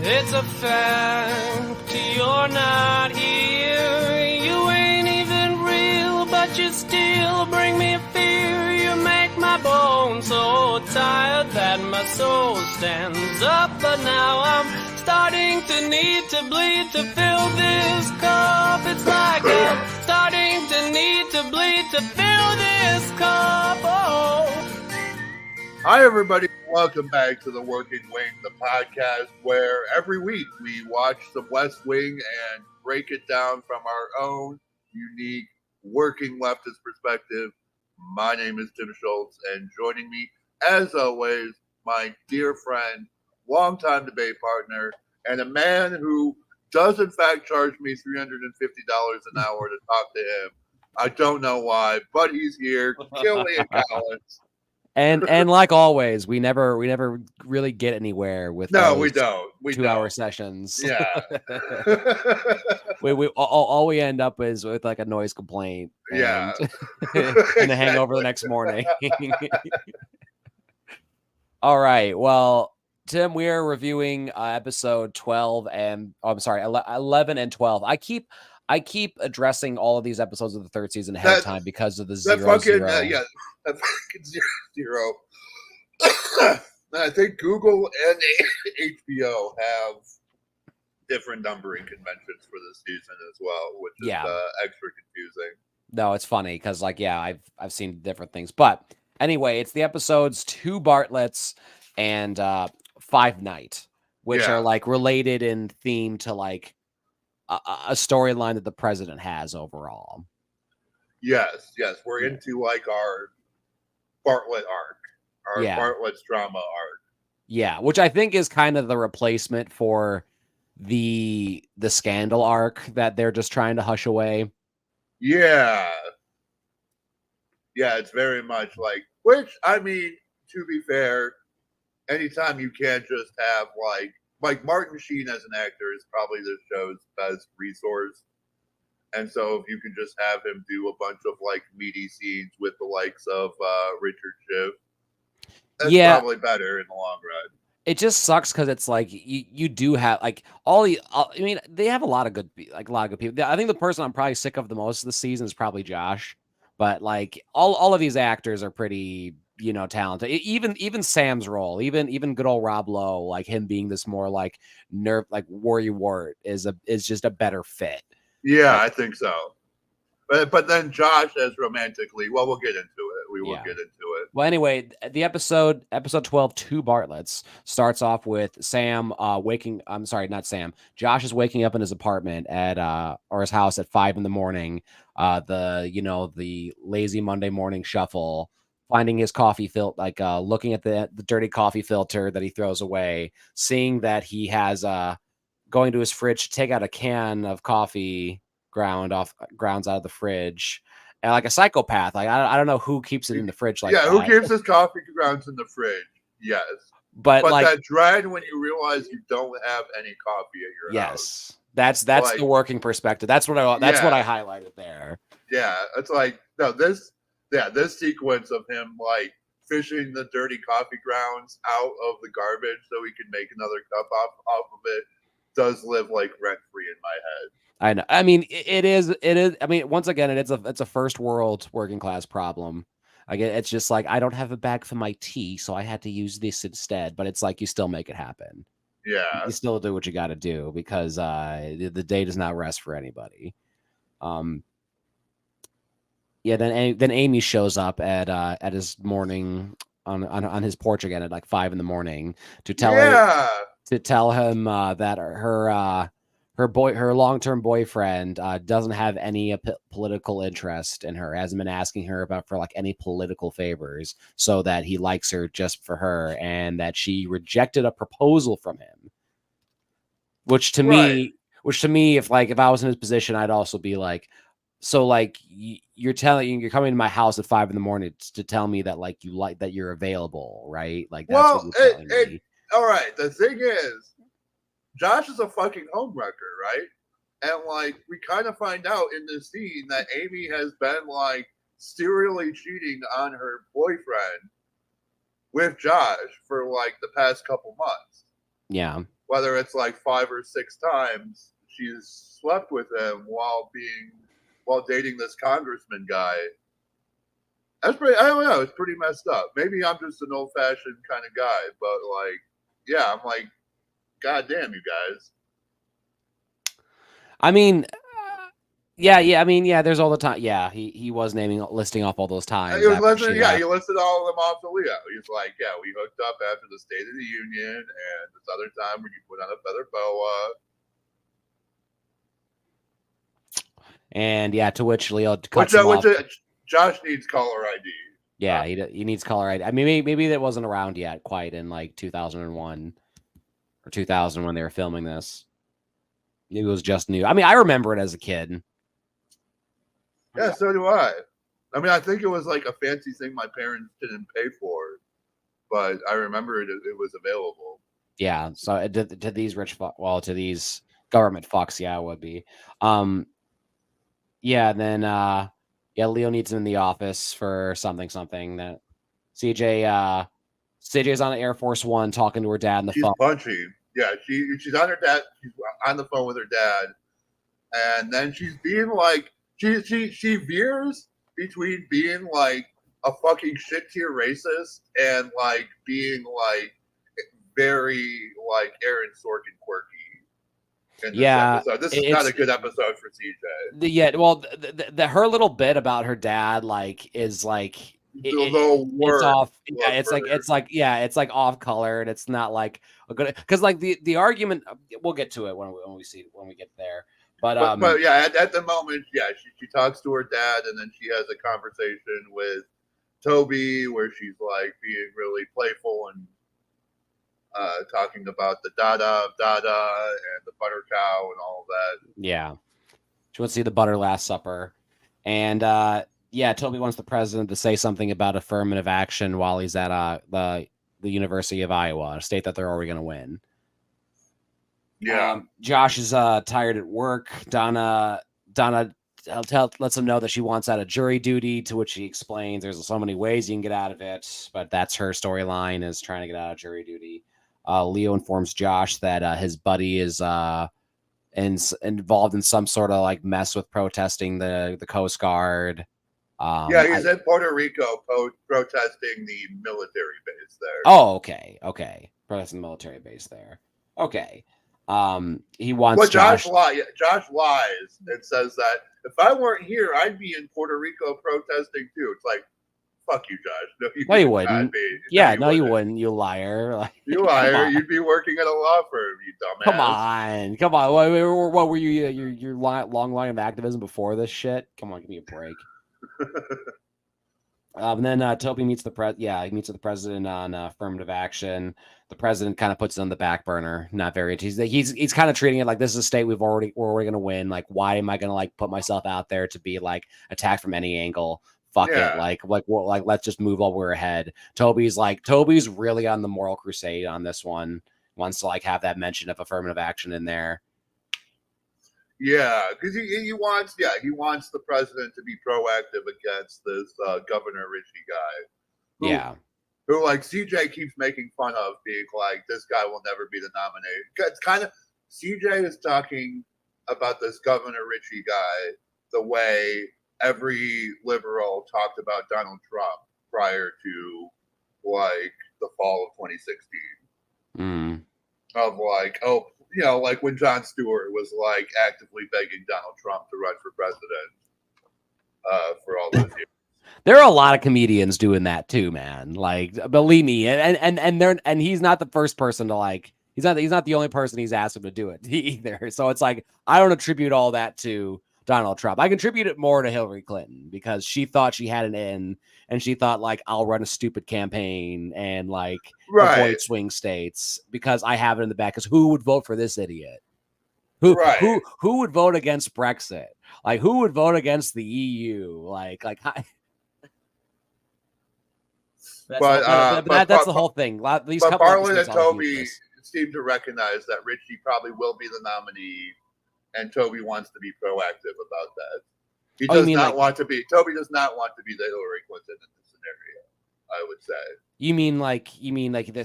It's a fact you're not here. You ain't even real, but you still bring me fear. You make my bones so tired that my soul stands up. But now I'm starting to need to bleed to fill this cup. It's like I'm starting to need to bleed to fill this cup. Oh. Hi, everybody. Welcome back to the Working Wing, the podcast where every week we watch the West Wing and break it down from our own unique working leftist perspective. My name is Tim Schultz, and joining me, as always, my dear friend, longtime debate partner, and a man who does in fact charge me $350 an hour to talk to him. I don't know why, but he's here. Killian Collins. And like always, we never really get anywhere with we don't. 2-hour sessions. Yeah. all we end up is with like a noise complaint. Yeah. And a hangover the next morning. All right. Well, Tim, we are reviewing episode 12 and 11 and 12. I keep addressing all of these episodes of the third season ahead of time because of the zero. That fucking zero. I think Google and HBO have different numbering conventions for this season as well, which is extra confusing. No, it's funny because I've seen different things, but anyway, it's the episodes 2 Bartletts and 5 Night, which are like related in theme to like a storyline that the president has overall. Yes, we're into like our Bartlett arc, Bartlett's drama arc. Yeah, which I think is kind of the replacement for the scandal arc that they're just trying to hush away. Yeah, it's very much like, which, I mean, to be fair, anytime you can't just have like Martin Sheen as an actor is probably the show's best resource. And so if you can just have him do a bunch of like meaty scenes with the likes of Richard Schiff, that's probably better in the long run. It just sucks because it's like you do have like I mean, they have a lot of good people. I think the person I'm probably sick of the most this season is probably Josh. But like all of these actors are pretty, talented. Even Sam's role, even good old Rob Lowe, like him being this more like worry wart is just a better fit. Yeah, I think so. But then Josh as romantically, well, we'll get into it. We will get into it. Well, anyway, the episode 12, 2 Bartletts, starts off with Sam Josh is waking up in his apartment or his house at 5 a.m. The lazy Monday morning shuffle, finding his coffee filter, looking at the dirty coffee filter that he throws away, seeing that he has going to his fridge to take out a can of coffee grounds out of the fridge, and like a psychopath, like I don't know who keeps it in the fridge like that. Who keeps his coffee grounds in the fridge? Yes, but like that dread when you realize you don't have any coffee at your house. That's the working perspective. That's what I highlighted there. Yeah, it's like this sequence of him like fishing the dirty coffee grounds out of the garbage so he can make another cup off of it does live like rent free in my head. I know. I mean, it is. I mean, once again, it's a first world working class problem. It's just like, I don't have a bag for my tea, so I had to use this instead. But it's like, you still make it happen. Yeah, you still do what you got to do because the day does not rest for anybody. Then Amy shows up at his morning on his porch again at like 5 a.m. to tell him that her long-term boyfriend doesn't have any political interest in her, hasn't been asking her for like any political favors, so that he likes her just for her, and that she rejected a proposal from him. Which to me, if I was in his position, I'd also be like, so like you're coming to my house at 5 a.m. to tell me that like that you're available, right? Like that's what you're telling me. All right. The thing is, Josh is a fucking homewrecker, right? And like we kind of find out in this scene that Amy has been like serially cheating on her boyfriend with Josh for like the past couple months. Yeah. whether it's like 5 or 6 times, she's slept with him while dating this congressman guy. That's pretty. I don't know. It's pretty messed up. Maybe I'm just an old-fashioned kind of guy, but like, yeah, I'm like, God damn, you guys. I mean, yeah. I mean, yeah. There's all the time. Yeah, he was listing off all those times. He was listening. Yeah, he listed all of them off to Leo. He's like, yeah, we hooked up after the State of the Union, and this other time when you put on a feather boa. And yeah, to which Leo cuts him off. Josh needs caller ID. Yeah, he needs caller ID. I mean, maybe that wasn't around yet, quite in like 2001 or 2000 when they were filming this. Maybe it was just new. I mean, I remember it as a kid. Yeah, so do I. I mean, I think it was like a fancy thing my parents didn't pay for, but I remember it was available. Yeah, so to these to these government fucks, yeah, it would be. Yeah, then Leo needs him in the office for something that CJ's on Air Force One talking to her dad on the phone. She's punchy. Yeah, she's on her dad. She's on the phone with her dad, and then she's being like she veers between being like a fucking shit tier racist and like being like very like Aaron Sorkin quirky. This is not a good episode for CJ. Yeah, well, her little bit about her dad like is like it's off. Yeah, it's like off color, and it's not like a good because like the argument. We'll get to it when we get there. But yeah, at the moment, yeah, she talks to her dad, and then she has a conversation with Toby where she's like being really playful and talking about the Dada and the butter cow and all of that. Yeah, she wants to see the butter Last Supper, and Toby wants the president to say something about affirmative action while he's at the University of Iowa, a state that they're already going to win. Yeah. Josh is tired at work. Donna lets him know that she wants out of jury duty, to which he explains there's so many ways you can get out of it, but that's her storyline, is trying to get out of jury duty. Leo informs Josh that his buddy is involved in some sort of like mess with protesting the Coast Guard. He's in Puerto Rico protesting the military base there. Oh, okay. Protesting the military base there. Okay. He wants. But Josh lies and says that if I weren't here, I'd be in Puerto Rico protesting too. It's like, fuck you, Josh. No, you wouldn't. You wouldn't. You liar. Like, you liar. You'd be working at a law firm, you dumbass. Come on. What were you? Your long line of activism before this shit? Come on, give me a break. And then Toby meets he meets with the president on affirmative action. The president kind of puts it on the back burner. Not very. He's kind of treating it like this is a state we're already going to win. Like, why am I going to like put myself out there to be like attacked from any angle? Fuck it. Like let's just move while we're ahead. Toby's really on the moral crusade on this one. Wants to like have that mention of affirmative action in there. Yeah, because he wants the president to be proactive against this Governor Richie guy. Who like CJ keeps making fun of, being like, this guy will never be the nominee. It's kind of CJ is talking about this Governor Richie guy the way every liberal talked about Donald Trump prior to like the fall of 2016. Of like, like when Jon Stewart was like actively begging Donald Trump to run for president for all those years. There are a lot of comedians doing that too, man. Like, believe me, and he's not the first person to like. He's not the only person he's asked him to do it either. So it's like I don't attribute all that to Donald Trump. I contribute it more to Hillary Clinton because she thought she had an in, and she thought like I'll run a stupid campaign and like avoid swing states because I have it in the back. Because who would vote for this idiot? Who would vote against Brexit? Like who would vote against the EU? Like. That's the whole thing. These but Bartlett and Toby seem to recognize that Richie probably will be the nominee, and Toby wants to be proactive about that. Toby does not want to be the Hillary Clinton in this scenario, I would say. You mean like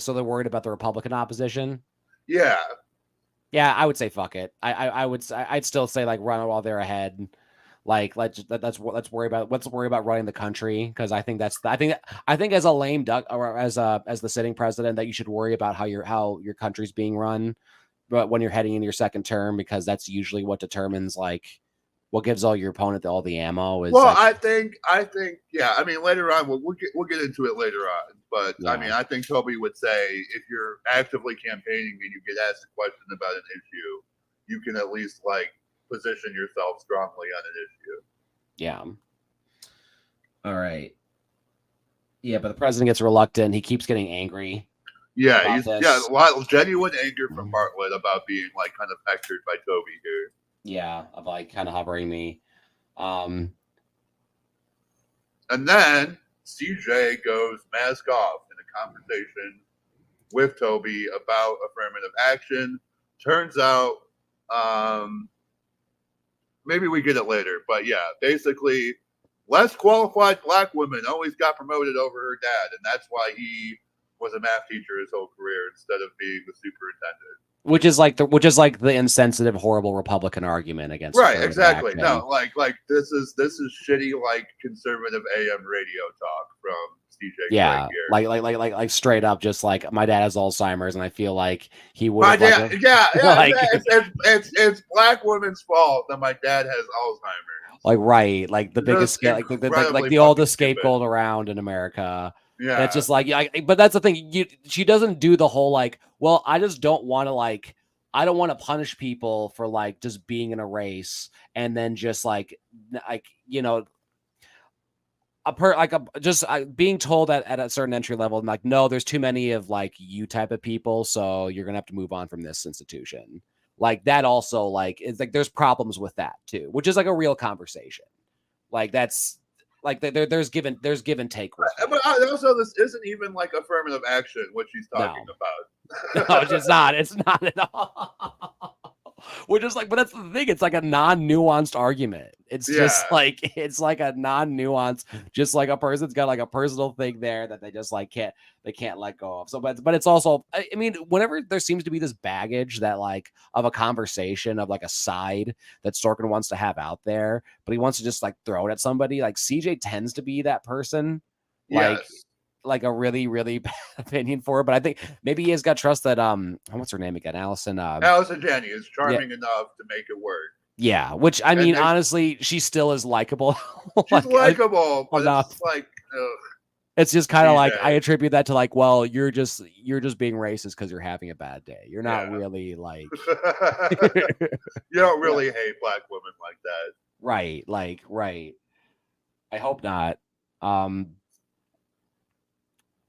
so they're worried about the Republican opposition? Yeah. Yeah, I would say fuck it. I'd still say like run while they're ahead. Like let's worry about running the country, because I think I think as a lame duck, or as the sitting president, that you should worry about how your country's being run, but when you're heading into your second term, because that's usually what determines like what gives all your opponent all the ammo is. Well, like, I think, yeah. I mean, later on, we'll get into it later on. But yeah. I mean, I think Toby would say if you're actively campaigning and you get asked a question about an issue, you can at least like position yourself strongly on an issue. Yeah. All right. Yeah, but the president gets reluctant. He keeps getting angry. Yeah, a lot of genuine anger from Bartlett about being like kind of hectored by Toby here. Yeah, of like kind of hovering me. And then CJ goes mask off in a conversation with Toby about affirmative action. Turns out, maybe we get it later, but yeah, basically, less qualified black women always got promoted over her dad, and that's why he was a math teacher his whole career instead of being the superintendent. Which is like the insensitive, horrible Republican argument against. Right, exactly. Action. No, like this is shitty, like conservative AM radio talk from CJ. Yeah, like straight up, just like my dad has Alzheimer's, and I feel like he would. My dad, like, it's black women's fault that my dad has Alzheimer's. Like right, like the biggest scale, like the oldest scapegoat around in America. Yeah, and it's just like, yeah, but that's the thing. She doesn't do the whole like, well, I just don't want to like, I don't want to punish people for like just being in a race, and then just like you know, being told that at a certain entry level, like, no, there's too many of like you type of people, so you're gonna have to move on from this institution. Like that also, like, it's like there's problems with that too, which is like a real conversation. Like that's like there's give and take with it. But also, this isn't even like affirmative action, what she's talking about. No, it's not. It's not at all. Which is like, but that's the thing. It's like a non-nuanced argument. It's just like, it's like a non-nuanced, just like a person's got like a personal thing there that they just like can't let go of. So, but it's also, I mean, whenever there seems to be this baggage that like of a conversation of like a side that Sorkin wants to have out there, but he wants to just like throw it at somebody, like CJ tends to be that person. Like a really, really bad opinion for her, but I think maybe he has got trust that what's her name again? Allison Janney is charming enough to make it work. Yeah, which I mean, honestly, she still is likable. She's likable, but it's like it's just kind of like I attribute that to like, well, you're just being racist because you're having a bad day. You're not really like you don't really hate black women like that. Right, like right. I hope not.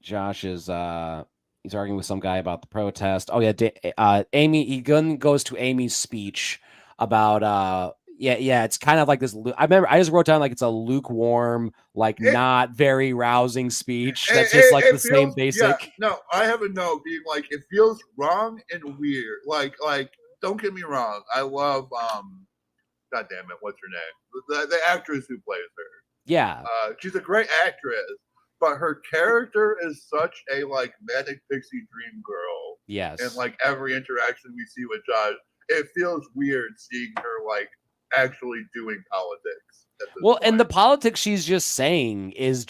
Josh is he's arguing with some guy about the protest. Oh yeah, Amy. He goes to Amy's speech about it's kind of like this. I just wrote down like it's a lukewarm, like not very rousing speech. That's just like the same basic. Yeah, no, I have a note being like it feels wrong and weird. Like don't get me wrong. I love God damn it, what's her name? The actress who plays her. Yeah, she's a great actress. But her character is such a like manic pixie dream girl. Yes. And like every interaction we see with Josh, it feels weird seeing her like actually doing politics. Well, and the politics she's just saying is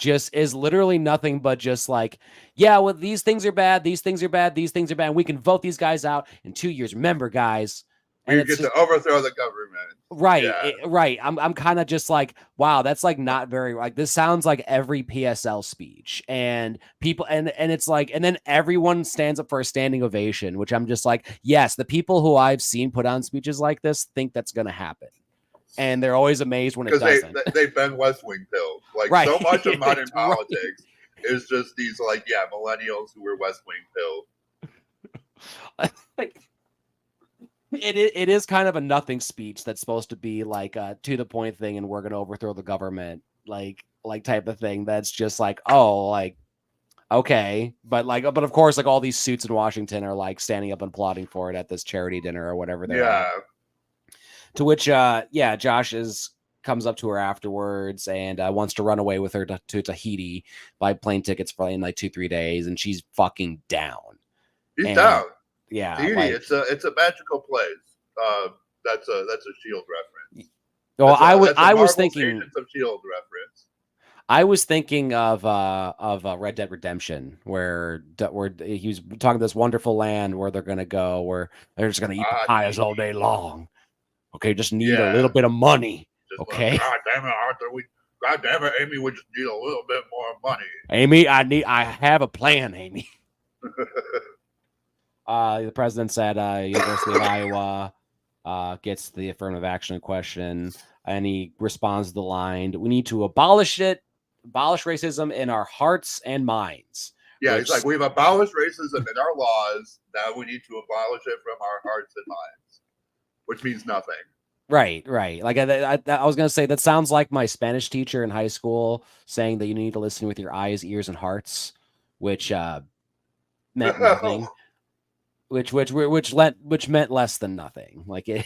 literally nothing but just like, yeah, well, these things are bad, these things are bad, these things are bad. And we can vote these guys out in 2 years. Remember, guys. And we get to overthrow the government. Right, right. I'm kind of just like, wow, that's like not very like this sounds like every PSL speech, and people and it's like, and then everyone stands up for a standing ovation, which I'm just like, yes, the people who I've seen put on speeches like this think that's gonna happen, and they're always amazed when it doesn't. They've been West Wing pilled. Like so much of modern politics is just these like millennials who were West Wing pilled. It is kind of a nothing speech that's supposed to be like a to the point thing, and we're gonna overthrow the government, like type of thing. That's just like, oh, like okay, but of course, like all these suits in Washington are like standing up and applauding for it at this charity dinner or whatever they're at. To which Josh comes up to her afterwards and wants to run away with her to Tahiti, buy plane tickets for in like 2-3 days, and she's fucking down. She's down. Yeah, Tahiti, it's a magical place. That's a Shield reference. Well, That's a I was Marvel's thinking Agents of Shield reference. I was thinking of Red Dead Redemption, where he was talking this wonderful land where they're gonna go, where they're just gonna eat papayas all day long. Okay, just need a little bit of money. Just okay. God damn it, Arthur. God damn it, Amy. We just need a little bit more money. Amy, I have a plan, Amy. The president said University of Iowa gets the affirmative action question, and he responds to the line, "We need to abolish racism in our hearts and minds." Yeah, he's like, we've abolished racism in our laws. Now we need to abolish it from our hearts and minds, which means nothing. Right. Like I was going to say, that sounds like my Spanish teacher in high school saying that you need to listen with your eyes, ears, and hearts, which meant nothing. Which meant less than nothing. Like it.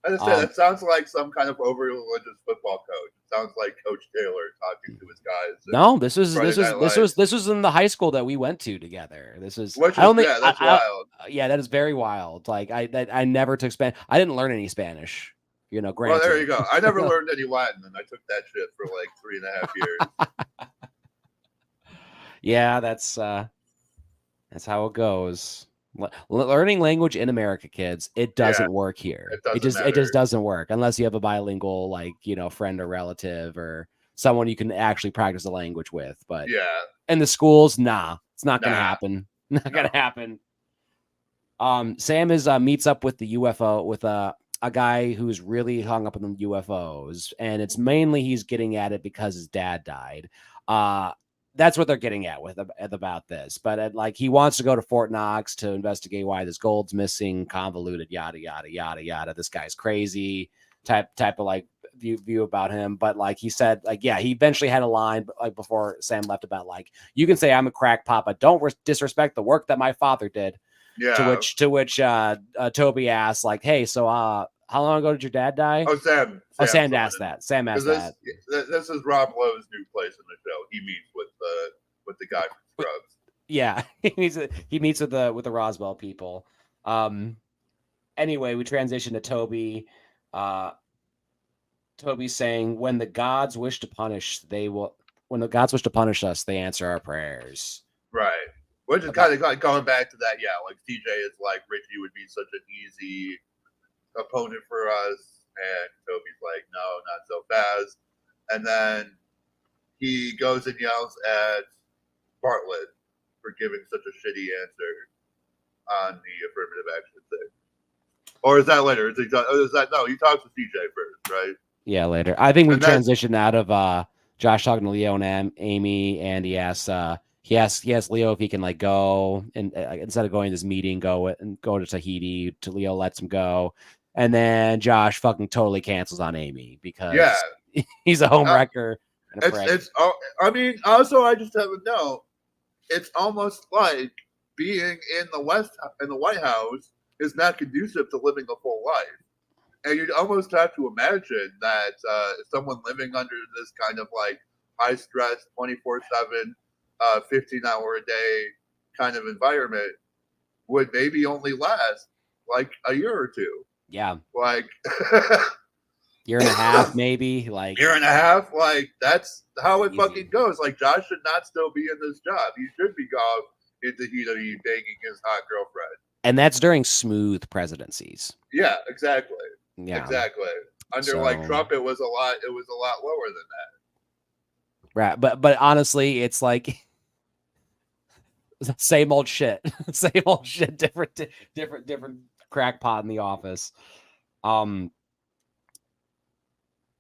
I just say that sounds like some kind of overly religious football coach. It sounds like Coach Taylor talking to his guys. No, this was in the high school that we went to together. This is that's wild. Yeah, that is very wild. Like I never took Spanish. I didn't learn any Spanish. Granted. Well, there you go. I never learned any Latin, and I took that shit for like 3.5 years. Yeah, that's how it goes. Learning language in America, kids, it doesn't work here. It just doesn't work unless you have a bilingual, friend or relative or someone you can actually practice the language with. But in the schools, it's not gonna happen. Gonna happen. Sam meets up with the UFO with a guy who's really hung up on the UFOs, and it's mainly he's getting at it because his dad died. That's what they're getting at about this. But he wants to go to Fort Knox to investigate why this gold's missing, convoluted, yada yada yada yada. This guy's crazy type of view about him. But he said, he eventually had a line before Sam left about you can say I'm a crackpot, but don't disrespect the work that my father did. Yeah. To which Toby asked, hey, so how long ago did your dad die? Oh, Sam asked that. Sam asked that. This is Rob Lowe's new place in the show. He meets with the guy from Scrubs. Yeah, he meets with the Roswell people. Anyway, we transition to Toby. Toby's saying, when the gods wish to punish us, they answer our prayers. Right. Which is kind of going back to that, TJ is Richie would be such an easy opponent for us, and Toby's like, no, not so fast. And then he goes and yells at Bartlett for giving such a shitty answer on the affirmative action thing. Or is that later? He talks to CJ first, right? Yeah, later. I think we transitioned out of Josh talking to Leo and Amy, and he asks Leo if he can go and instead of going to this meeting, go to Tahiti. Leo lets him go, and then Josh fucking totally cancels on Amy because he's a homewrecker. Also I just have a note. It's almost like being in the White House is not conducive to living a full life. And you'd almost have to imagine that someone living under this kind of high stress, 24/7, 15-hour-a-day kind of environment would maybe only last a year or two. Yeah. Year and a half, maybe. Year and a half. That's how it fucking goes. Josh should not still be in this job. He should be gone in Tahiti banging his hot girlfriend. And that's during smooth presidencies. Yeah, exactly. Yeah. Exactly. Under Trump, it was a lot lower than that. Right. But honestly, it's same old shit. Same old shit, different crackpot in the office.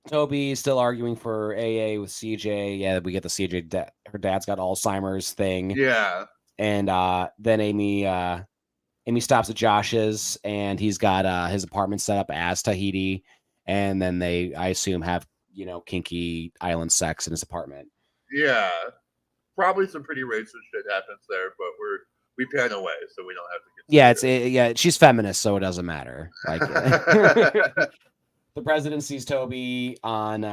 Toby's still arguing for AA with CJ. Yeah, we get the CJ. Her dad's got Alzheimer's thing. Yeah. And then Amy stops at Josh's, and he's got his apartment set up as Tahiti. And then they, I assume, have kinky island sex in his apartment. Yeah, probably some pretty racist shit happens there, but we pan away, so we don't have to get. She's feminist, so it doesn't matter. The president sees Toby on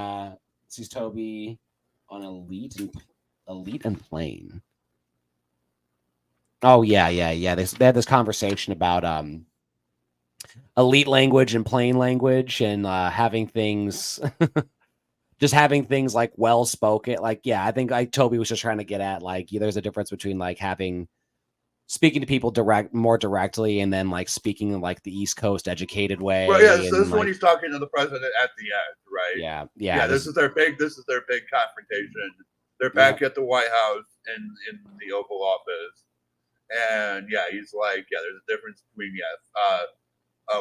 Elite and Plane. Oh yeah. They had this conversation about elite language and plain language, and having things just having things like well spoken. Like, yeah, I think like Toby was just trying to get at like there's a difference between like speaking to people more directly, and then like speaking in like the East Coast educated way. Well, yeah, so this is like, when he's talking to the president at the end, right? Yeah. This is their big confrontation. They're back at the White House in the Oval Office, and yeah, he's like, yeah, there's a difference between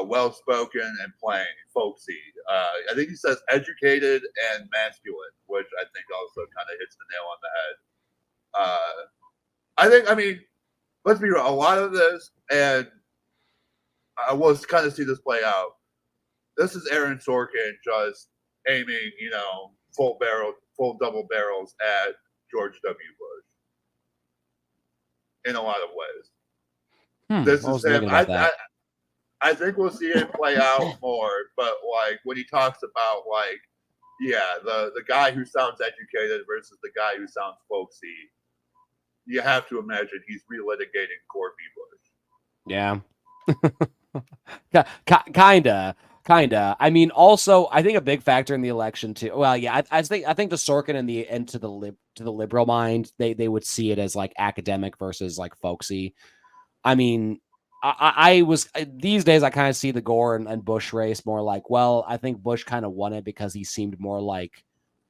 well spoken and plain, folksy. I think he says educated and masculine, which I think also kind of hits the nail on the head. I mean, let's be real, a lot of this, and I will kind of see this play out. This is Aaron Sorkin just aiming, full double barrels at George W. Bush in a lot of ways. This is him. I think we'll see it play out more, but like when he talks about like, yeah, the guy who sounds educated versus the guy who sounds folksy, you have to imagine he's relitigating Corby Bush. Yeah. Kinda. I mean, also, I think a big factor in the election too. Well, yeah, I think the Sorkin and to the liberal mind, they would see it as like academic versus like folksy. I mean, I was these days I kind of see the Gore and Bush race more like, well, I think Bush kind of won it because he seemed more like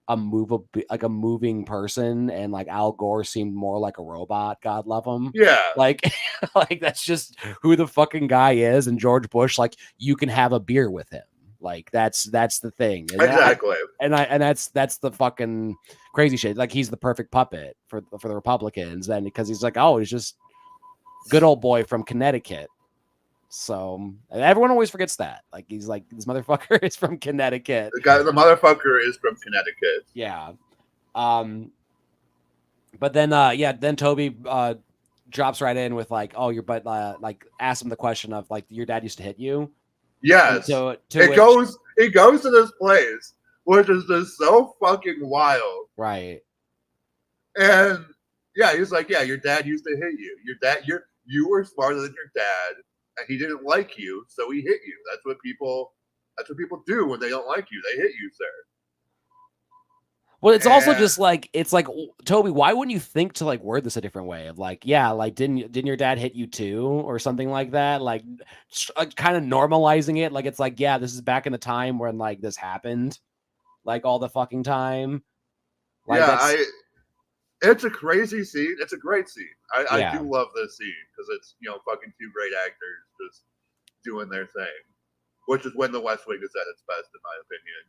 a moving person, and like Al Gore seemed more like a robot. God love him. Yeah. Like that's just who the fucking guy is. And George Bush, like you can have a beer with him. Like that's the thing. And exactly. That's the fucking crazy shit. Like he's the perfect puppet for the Republicans, and because he's like, oh, he's just good old boy from Connecticut. So everyone always forgets that. Like he's like, this motherfucker is from Connecticut. The motherfucker is from Connecticut. Yeah. But then then Toby drops right in with like, oh, like ask him the question of like, your dad used to hit you. Yes. So he goes to this place, which is just so fucking wild. Right. And yeah, he's like, yeah, your dad used to hit you. You were smarter than your dad, and he didn't like you, so he hit you. That's what people do when they don't like you. They hit you, sir. Well, it's also just like, it's like, Toby, why wouldn't you think to like word this a different way of like, yeah, like didn't your dad hit you too, or something like that? Like kind of normalizing it, like it's like, yeah, this is back in the time when like this happened, like all the fucking time. Like, yeah, it's a crazy scene. It's a great scene. I do love this scene because it's fucking two great actors just doing their thing, which is when the West Wing is at its best, in my opinion.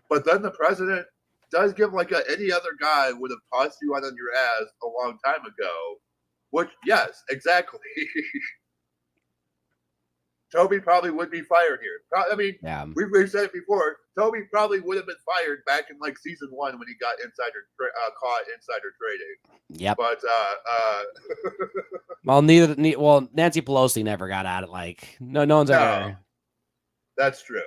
But then the president does give like any other guy would have tossed you out on your ass a long time ago. Which, yes, exactly. Toby probably would be fired here. I mean, we've said it before. Toby probably would have been fired back in like season 1 when he got caught insider trading. Yep. But well, Nancy Pelosi never got out of like no one's ever. That's true.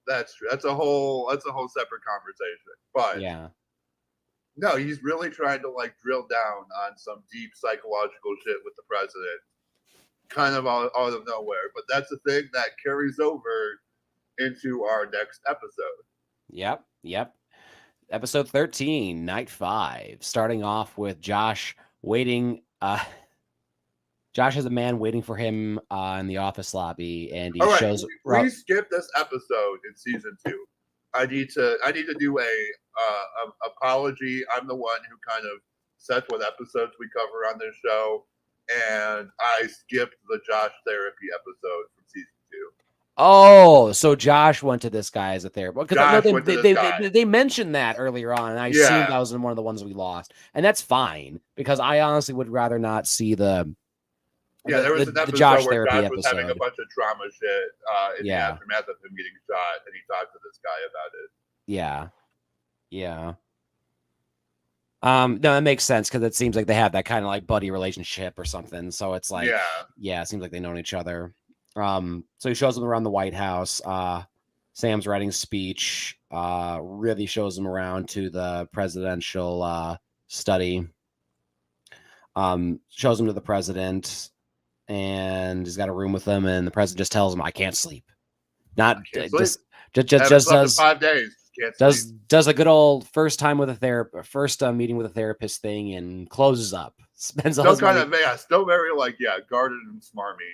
That's a whole separate conversation. But yeah. No, he's really trying to like drill down on some deep psychological shit with the president. Kind of out of nowhere, but that's a thing that carries over into our next episode. Yep. Episode 13, night 5, starting off with Josh waiting. Josh has a man waiting for him in the office lobby, and he shows. We skipped this episode in season 2. I need to do a apology. I'm the one who kind of sets what episodes we cover on this show. And I skipped the Josh therapy episode from season 2. Oh, so Josh went to this guy as a therapist. Because they mentioned that earlier on, and I assumed that was in one of the ones we lost. And that's fine, because I honestly would rather not see there was an episode Josh where therapy Josh was having a bunch of trauma shit in the aftermath of him getting shot, and he talked to this guy about it. Yeah. No, that makes sense because it seems like they have that kind of like buddy relationship or something. So it's like, it seems like they know each other. So he shows them around the White House. Sam's writing a speech. Really shows them around to the presidential study. Shows them to the president. and he's got a room with them, and the president just tells him, "I can't sleep." Not Can't just sleep. just does 5 days. Can't sleep. does a good old first time with a therapist, first meeting with a therapist thing, and closes up. Spends all Still his kind money. of still very guarded and smarmy.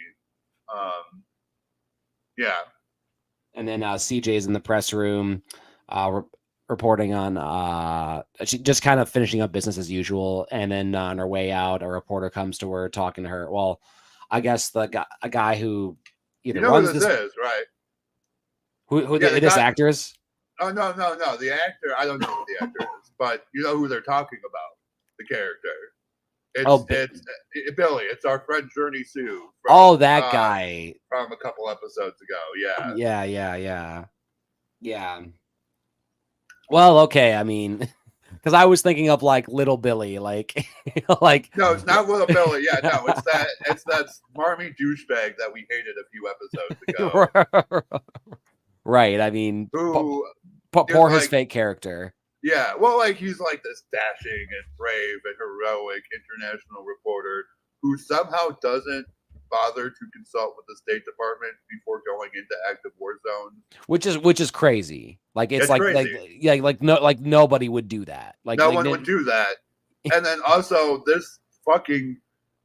Yeah. And then CJ's in the press room, reporting on she just kind of finishing up business as usual. And then on her way out, a reporter comes to her, talking to her. Well, I guess a guy who either runs who this is, right? Who this actor is? Oh no! The actor, I don't know who the actor is, but you know who they're talking about. The character. It's Billy. It's our friend Journey Sue. From, that guy from a couple episodes ago. Yeah. Well, okay. I mean, because I was thinking of like Little Billy, like No, it's not Little Billy. Yeah, no, it's that smarmy douchebag that we hated a few episodes ago. Right. I mean, who poor his fake character. Yeah, well, he's like this dashing and brave and heroic international reporter who somehow doesn't bother to consult with the State Department before going into active war zones, which is crazy. Like it's crazy. like nobody would do that. Like no one would do that. And then also this fucking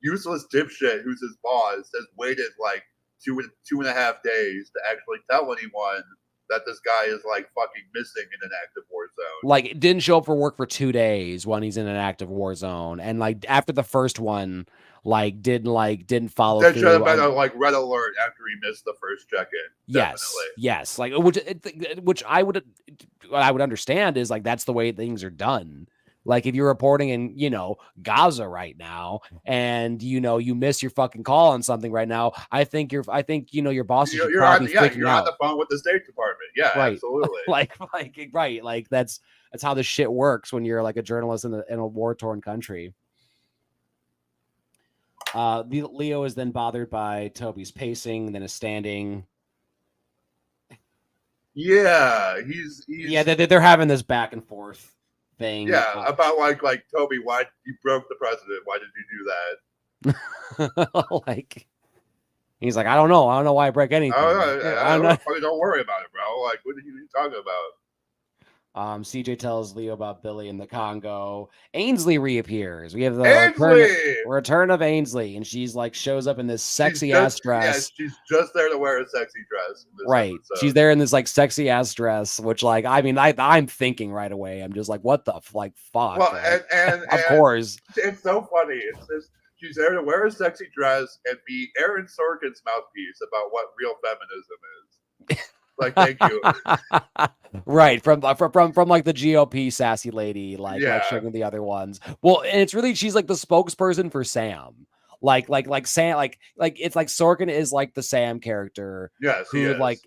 useless dipshit who's his boss has waited like 2.5 days to actually tell anyone that this guy is fucking missing in an active war zone. Like didn't show up for work for 2 days when he's in an active war zone, and after the first one, didn't follow through. That should have been a red alert after he missed the first check-in. Yes. Which I would understand is that's the way things are done. Like if you're reporting in, Gaza right now and, you miss your fucking call on something right now, I think your boss is probably freaking out. On the phone with the State Department. Yeah, right. Absolutely. Right. That's how this shit works when you're a journalist in a war-torn country. Leo is then bothered by Toby's pacing, then is standing. Yeah, they're having this back and forth thing. Yeah, about Toby, why you broke the president? Why did you do that? He's like, I don't know why I break anything. Don't worry about it, bro. What are you talking about? CJ tells Leo about Billy in the Congo. Ainsley reappears. We have the return of Ainsley, and she's shows up in this sexy ass dress. Yeah, she's just there to wear a sexy dress. Right. Episode. She's there in this sexy ass dress, which I'm thinking right away. I'm just what the fuck? Well, and of course. It's so funny. It's just she's there to wear a sexy dress and be Aaron Sorkin's mouthpiece about what real feminism is. Thank you. Right, from the GOP sassy lady, showing the other ones. Well, and it's really she's the spokesperson for Sam. Sam, it's Sorkin is the Sam character. Yes, who right,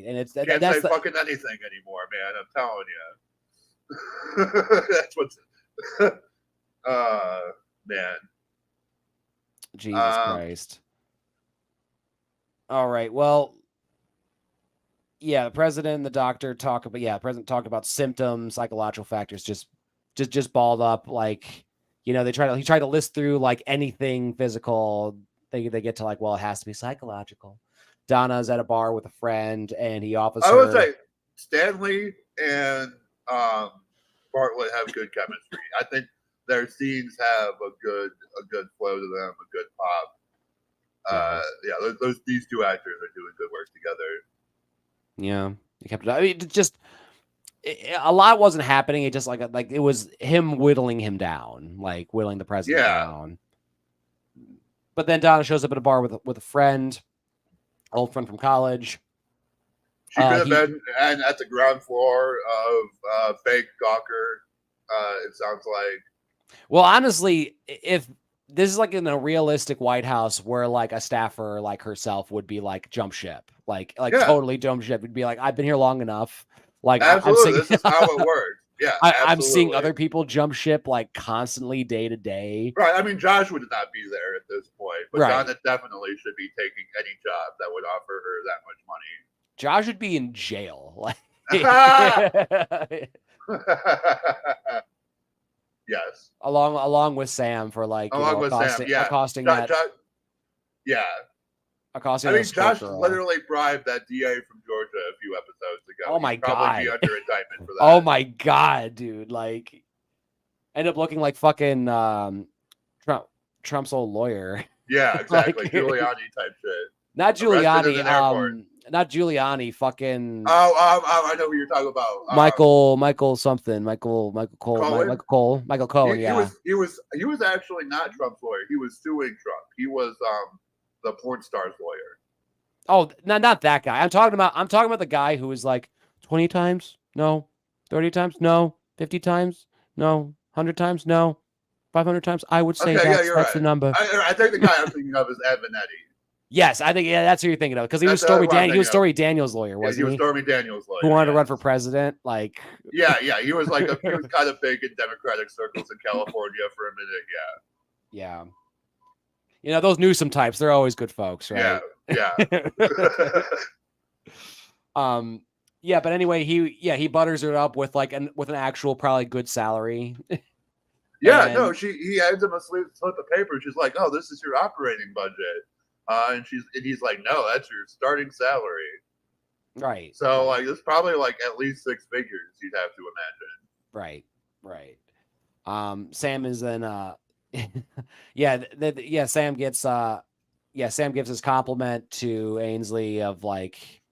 and it's can't that's say fucking anything anymore, man. I'm telling you. That's what's. Man. Jesus Christ. All right, well. Yeah, the president and the doctor talk about symptoms, psychological factors, just balled up. He tried to list through anything physical. They get to it has to be psychological. Donna's at a bar with a friend and he offers her. I would say Stanley and Bartlett have good chemistry. I think their scenes have a good flow to them, a good pop. These two actors are doing good work together. Yeah, he kept it. I mean, a lot wasn't happening. It just it was him whittling him down, whittling the president down. But then Donna shows up at a bar with a friend, old friend from college. She could have been at the ground floor of fake Gawker. It sounds like. Well, honestly, if this is in a realistic White House where a staffer herself would be jump ship, totally jump ship. It'd be I've been here long enough. Absolutely, this is how it works. Yeah, I'm seeing other people jump ship constantly day to day. Right. I mean, Josh would not be there at this point, but Donna definitely should be taking any job that would offer her that much money. Josh would be in jail. Yes. Along with Sam for accosting that. Yeah. Ocasio. I mean, Josh literally bribed that DA from Georgia a few episodes ago. Oh my He'd probably be God. under indictment for that. Oh my God, dude! Like, end up looking like fucking Trump's old lawyer. Yeah, exactly. Like, Giuliani type shit. Not Giuliani. Not Giuliani. Fucking. I know who you're talking about. Michael something. Michael Cole. Michael Cohen. He was actually not Trump's lawyer. He was suing Trump. He was the porn star's lawyer. Oh, not that guy. I'm talking about the guy who was like 20 times, no, 30 times, no, 50 times, no, 100 times, no, 500 times. I would say that's right. the number. I think the guy I'm thinking of is Ed Benetti. Yes, I think that's who you're thinking of because he was Stormy Daniels' lawyer, wasn't he? He was Stormy Daniels' lawyer. Who wanted to run for president? Like, yeah, he was like he was kind of big in Democratic circles in California for a minute. Yeah. You know, those Newsom types, they're always good folks, right? Yeah. Yeah, but anyway, he butters it up with an actual probably good salary. Yeah, no, he hands him a slip of paper. She's like, "Oh, this is your operating budget," and he's like, "No, that's your starting salary." Right. So like, it's probably like at least 6 figures. You'd have to imagine. Right. Sam is then Sam gives his compliment to Ainsley of like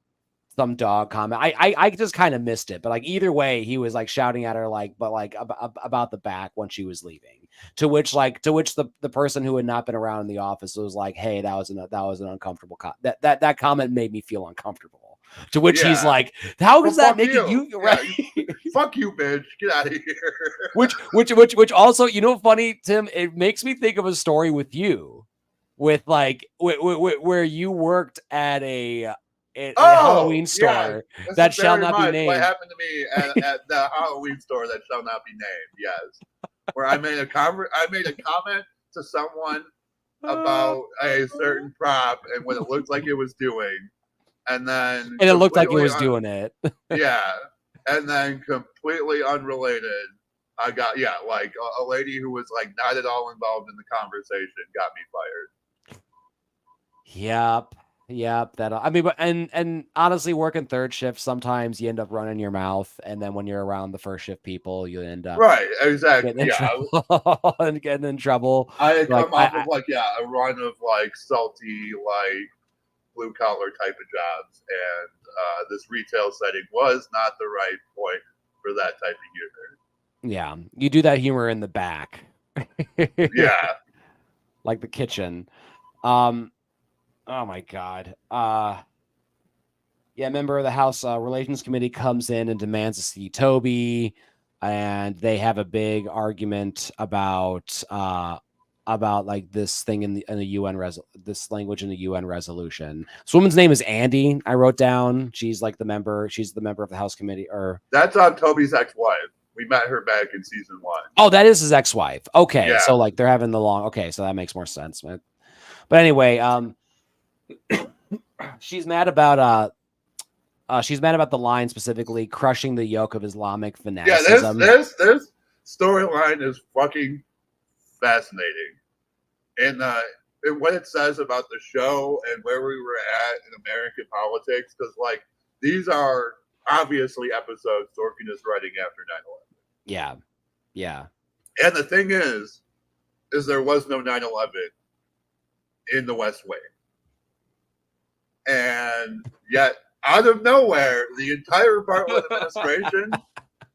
some dog comment. I just kind of missed it, but like either way, he was like shouting at her about the back when she was leaving. To which the person who had not been around in the office was like, "Hey, that was an uncomfortable that comment made me feel uncomfortable." To which he's like, "How does that make you right? Fuck you, bitch! Get out of here." Which also, you know, funny, Tim. It makes me think of a story with you, with like where you worked at a Halloween store that shall not be named. What happened to me at the Halloween store that shall not be named? Yes, where I made a comment to someone about a certain prop and what it looked like it was doing. And it looked like it was doing it. Yeah. And then completely unrelated, I got, like a lady who was like not at all involved in the conversation got me fired. Yep. And honestly, working third shift, sometimes you end up running your mouth. And then when you're around the first shift people, you end up. Right. Exactly. And getting in trouble. I come off of a run of like salty, like, blue collar type of jobs, and this retail setting was not the right point for that type of humor. Yeah, you do that humor in the back. Yeah, like the kitchen. Oh my God. Member of the House Relations Committee comes in and demands to see Toby, and they have a big argument about like this thing in the UN this language in the UN resolution. This woman's name is Andy. I wrote down. She's like the member. She's the member of the House Committee. Or that's on Toby's ex-wife. We met her back in season 1. Oh, that is his ex-wife. Okay, yeah. So like they're having the long. Okay, so that makes more sense, man. But anyway, she's mad about the line specifically crushing the yoke of Islamic fanaticism. Yeah, this storyline is fucking fascinating, and what it says about the show and where we were at in American politics, because like these are obviously episodes Sorkin is writing after 9/11. Yeah. And the thing is there was no 9/11 in the West Wing, and yet out of nowhere, the entire Bartlett administration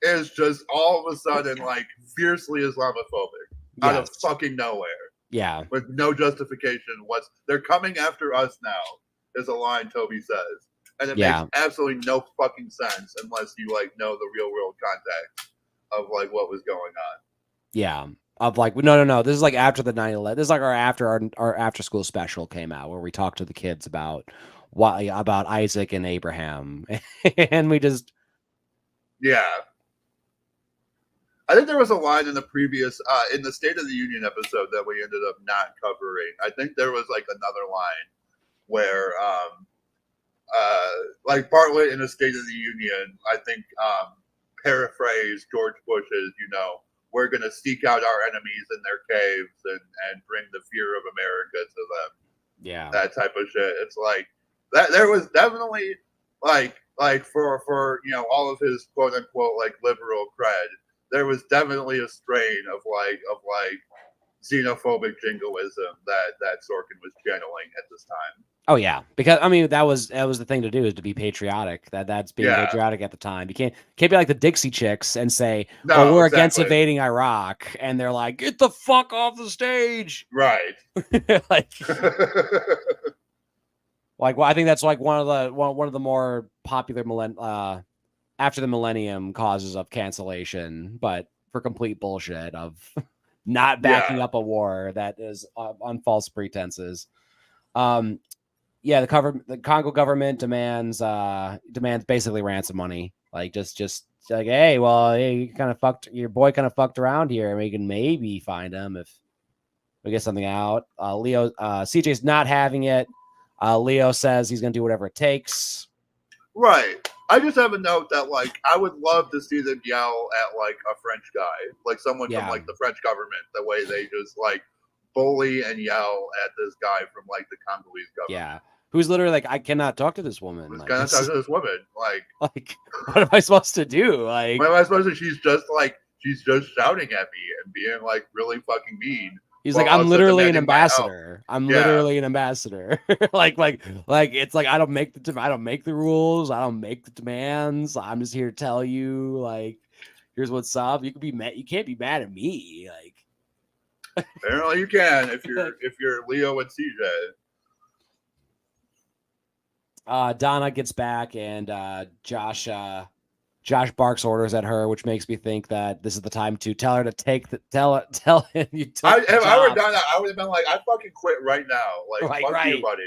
is just all of a sudden like fiercely Islamophobic. Out of fucking nowhere. Yeah. With no justification. They're coming after us now, is a line Toby says. And it makes absolutely no fucking sense unless you like know the real world context of like what was going on. Yeah. Of like, no. This is like after the 9/11. This is like our after school special came out where we talked to the kids about Isaac and Abraham. And we just I think there was a line in the previous, in the State of the Union episode that we ended up not covering. I think there was like another line where, like Bartlett in the State of the Union, I think, paraphrase George Bush's, we're going to seek out our enemies in their caves and bring the fear of America to them. Yeah. That type of shit. It's like that. There was definitely like for all of his quote unquote like liberal cred, there was definitely a strain of xenophobic jingoism that Sorkin was channeling at this time. Oh yeah, because I mean that was the thing to do, is to be patriotic. That's being patriotic at the time. You can't be like the Dixie Chicks and say, "Oh, we're against invading Iraq," and they're like, "Get the fuck off the stage!" Right. Like, well, I think that's like one of the more popular after the millennium causes of cancellation, but for complete bullshit of not backing up a war that is on false pretenses. Yeah, the Congo government demands basically ransom money. Like just like, hey, your boy kind of fucked around here, and we can maybe find him if we get something out. CJ's not having it. Leo says he's gonna do whatever it takes. Right. I just have a note that like I would love to see them yell at like a French guy, like someone from like the French government, the way they just like bully and yell at this guy from like the Congolese government. Yeah. Who's literally like, I cannot talk to this woman. Like, cannot talk to this woman. Like, what am I supposed to do? Like, what am I supposed to? She's just shouting at me and being like really fucking mean. He's like, I'm literally an ambassador. I'm literally an ambassador. like it's like I don't make the rules. I don't make the demands. I'm just here to tell you, like, here's what's up. You can be mad. You can't be mad at me. Like, apparently you can if you're Leo and CJ. Donna gets back, and Josh barks orders at her, which makes me think that this is the time to tell her to tell him you took the job. If I would have done that, I would have been like, I fucking quit right now. Like, fuck you, buddy.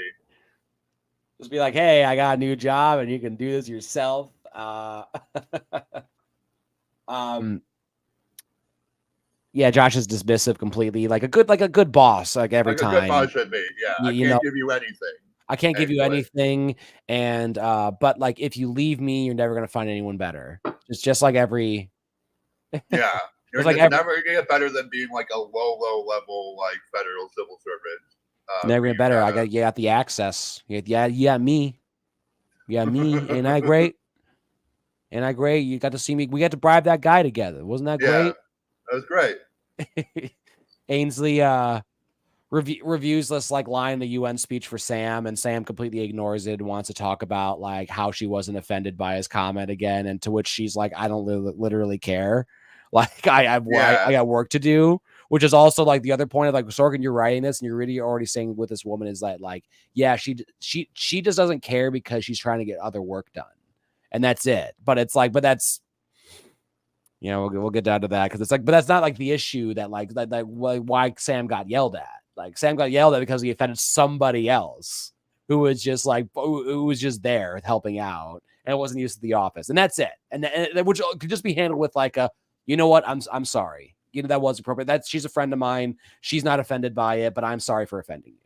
Just be like, hey, I got a new job, and you can do this yourself. Yeah, Josh is dismissive completely, like a good boss, like every time. A good boss should be. Yeah, I can't give you anything. I can't give you anything, and but like if you leave me, you're never gonna find anyone better. It's just like every. Yeah, you're never gonna get better than being like a low level like federal civil servant. Never get better. You got the access. Yeah, me. Ain't I great? Ain't I great? You got to see me. We got to bribe that guy together. Wasn't that great? That was great. Ainsley reviews this like line in the UN speech for Sam, and Sam completely ignores it and wants to talk about like how she wasn't offended by his comment again, and to which she's like, I don't literally care. Like I got work to do, which is also like the other point of like, Sorkin, you're writing this and you're really already saying with this woman is that like, yeah, she just doesn't care because she's trying to get other work done, and that's it. But it's like, but that's, you know, we'll get down to that because it's like, but that's not like the issue that like why Sam got yelled at. Like Sam got yelled at because he offended somebody else who was just like, who was just there helping out and wasn't used to the office, and that's it. And which could just be handled with like a, you know what, I'm sorry. You know, that was appropriate. She's a friend of mine. She's not offended by it, but I'm sorry for offending you.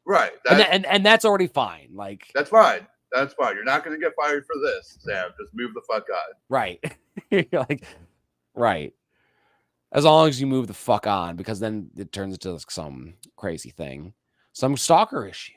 Right. And that's already fine. Like, that's fine. That's fine. You're not going to get fired for this, Sam. Just move the fuck on. Right. Like, right. As long as you move the fuck on, because then it turns into some crazy thing, some stalker issue.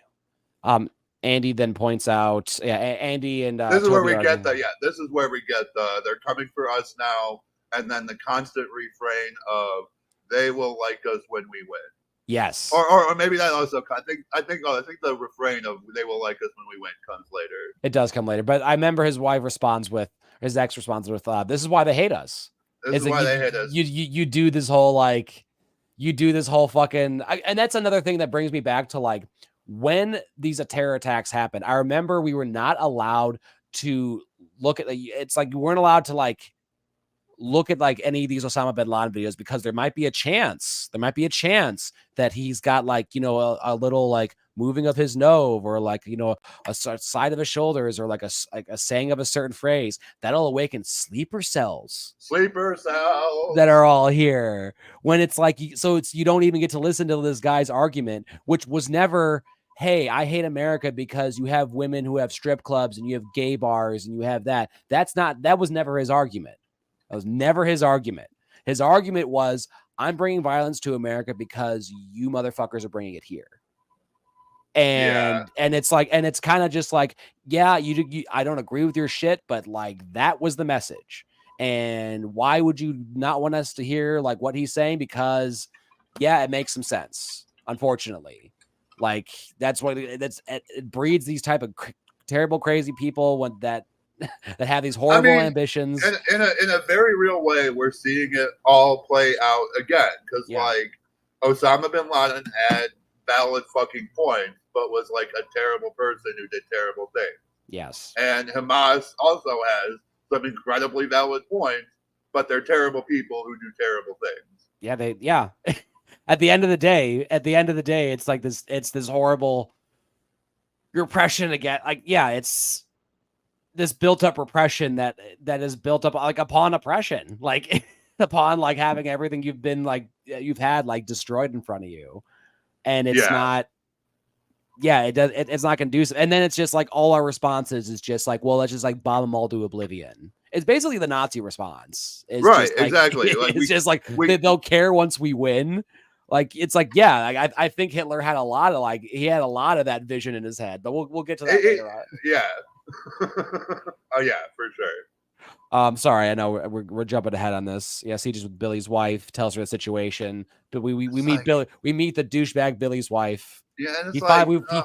Andy then points out, Andy and this is where we get this is where we get they're coming for us now, and then the constant refrain of they will like us when we win. Yes. Or maybe that also, I think the refrain of they will like us when we win comes later. It does come later, but I remember his ex responds with, this is why they hate us. This is why they hate us. You do this whole like, you do this whole fucking, and that's another thing that brings me back to like when these terror attacks happen. I remember we were not allowed to look at it's like you weren't allowed to like look at like any of these Osama bin Laden videos because there might be a chance that he's got like, you know, a little like moving of his nose or like, you know, a side of his shoulders or like a saying of a certain phrase that'll awaken sleeper cells that are all here when it's like, so it's, you don't even get to listen to this guy's argument, which was never, hey, I hate America because you have women who have strip clubs and you have gay bars and you have that. That was never his argument. That was never his argument. His argument was, I'm bringing violence to America because you motherfuckers are bringing it here. And it's like, and it's kind of just like, yeah, you I don't agree with your shit, but like that was the message. And why would you not want us to hear like what he's saying? Because yeah, it makes some sense. Unfortunately, like that's what it breeds these type of terrible, crazy people when that have these horrible ambitions. In a very real way, we're seeing it all play out again because like Osama bin Laden had valid fucking points, but was like a terrible person who did terrible things. Yes. And Hamas also has some incredibly valid points, but they're terrible people who do terrible things. Yeah. At the end of the day, it's like this horrible repression again. Like, yeah, it's this built up repression that is built up like upon oppression, like upon like having everything you've had like destroyed in front of you. And it's not, it's not conducive. And then it's just like all our responses is just like, well, let's just like bomb them all to oblivion. It's basically the Nazi response. It's right, just like, exactly. Like it's just like they'll care once we win. Like it's like, yeah, I think Hitler had a lot of that vision in his head, but we'll get to that later on. Yeah. Oh yeah, for sure. Sorry, I know we're jumping ahead on this. Yeah, Sieges with Billy's wife, tells her the situation, but we meet Billy. We meet the douchebag Billy's wife. Yeah, and he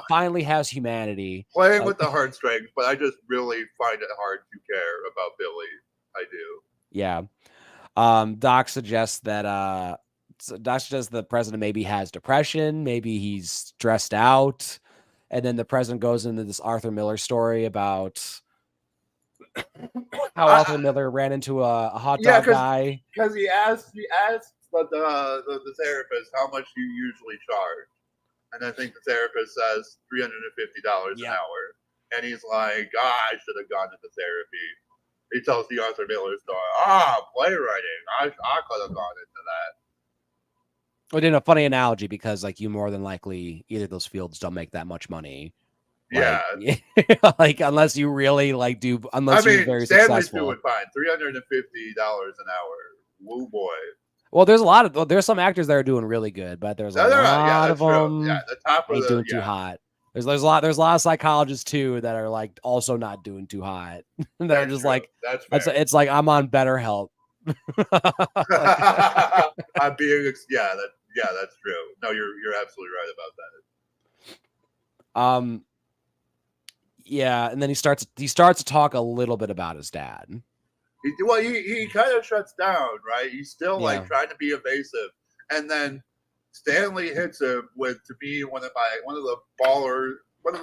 finally has humanity. Playing with the heartstrings, but I just really find it hard to care about Billy. I do. Yeah. Doc suggests that the president maybe has depression, maybe he's stressed out, and then the president goes into this Arthur Miller story about how Arthur Miller ran into a hot dog guy. Because he asked the therapist how much you usually charge. And I think the therapist says $350 an hour. And he's like, I should have gone into therapy. He tells the Arthur Miller story. Playwriting. I could have gone into that. Well, in a funny analogy, because like you more than likely either of those fields don't make that much money. Like, like unless you really like do, unless you're very Stanley's successful. Doing fine. $350 an hour. Woo boy. Well, there's some actors that are doing really good, but there's a lot of them. Yeah, the top of doing too hot. There's a lot of psychologists too that are like also not doing too hot. that are just like it's like I'm on BetterHelp. I'm being that's true. No, you're absolutely right about that. Yeah, and then he starts to talk a little bit about his dad. He kind of shuts down, right? He's still like trying to be evasive, and then Stanley hits him with, to me, one of the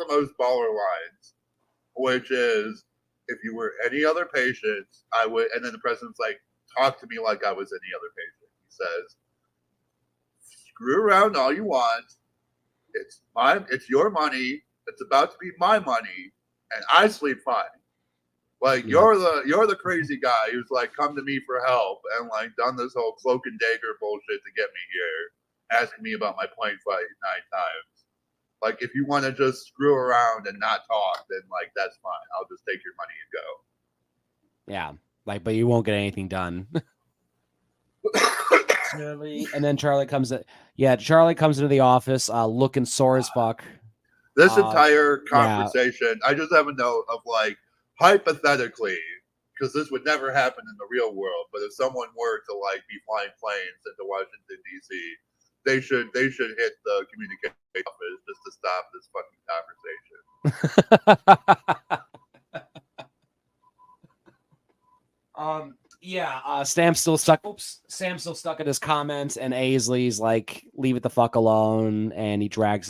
most baller lines, which is, if you were any other patient, I would. And then the president's like, talk to me like I was any other patient. He says, screw around all you want. It's your money. It's about to be my money, and I sleep fine. Like you're the crazy guy who's like come to me for help and like done this whole cloak and dagger bullshit to get me here, asking me about my plane flight 9 times. Like if you want to just screw around and not talk, then like that's fine. I'll just take your money and go. Yeah, like but you won't get anything done. And then Charlie comes into the office looking sore as fuck. This entire conversation, I just have a note of like, hypothetically, because this would never happen in the real world, but if someone were to like be flying planes into Washington D.C., they should hit the communication office just to stop this fucking conversation. Sam's still stuck at his comments, and Aisley's like, leave it the fuck alone, and he drags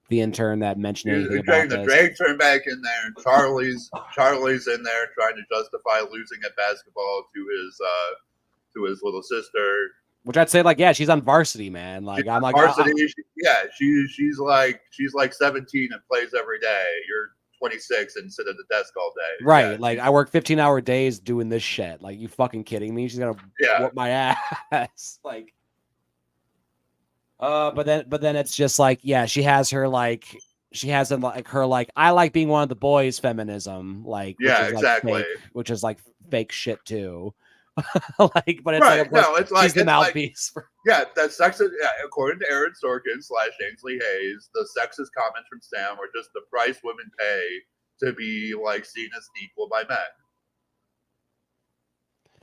the intern that mentioned anything about this. The drag turned back in there, and Charlie's in there trying to justify losing at basketball to his little sister. Which I'd say, like, yeah, she's on varsity, man. Like, I'm like, varsity. She's like 17 and plays every day. You're 26 and sit at the desk all day. Right. Yeah. Like, I work 15-hour days doing this shit. Like, you fucking kidding me? She's gonna whoop my ass. Like. But then it's just like, yeah, she has her I like being one of the boys feminism, like, exactly, which is like fake shit too. Like, but it's like, of course, it's like she's the mouthpiece. That sexist. Yeah, according to Aaron Sorkin / Ainsley Hayes, the sexist comments from Sam are just the price women pay to be like seen as equal by men.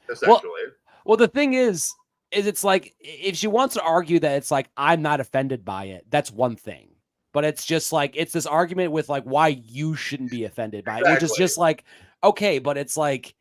Essentially. Well, the thing is it's like, if she wants to argue that it's like, I'm not offended by it, that's one thing. But it's just like, it's this argument with like why you shouldn't be offended by it, which is just like, okay, but it's like,